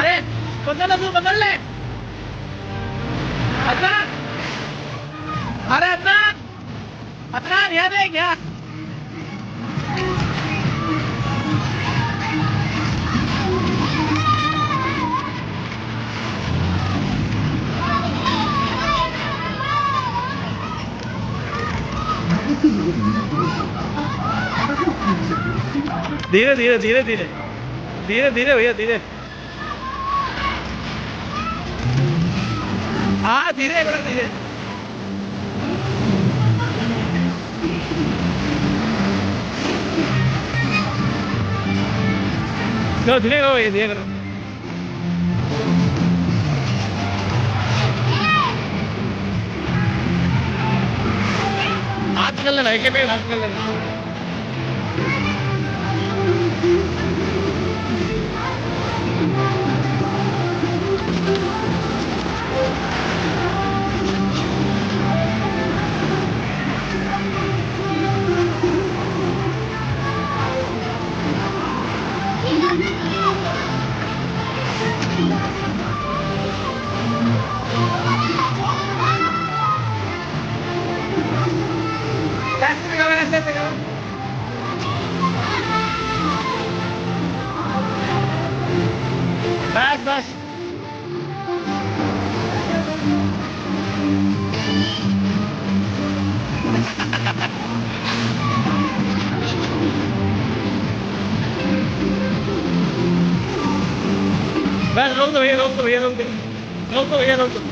अरे बदल ले अदनान। अरे अदनान, अदनान यहाँ देख यहाँ। धीरे धीरे धीरे धीरे धीरे धीरे भैया धीरे। हाँ धीरे बड़ा धीरे। करो धीरे करो भैया धीरे करो। हाथ कर लेना, एक पे हाथ कर लेना। बस बस बस रोक दो भैया, रोक दो भैया, रोक दो, रोक दो भैया, रोक दो।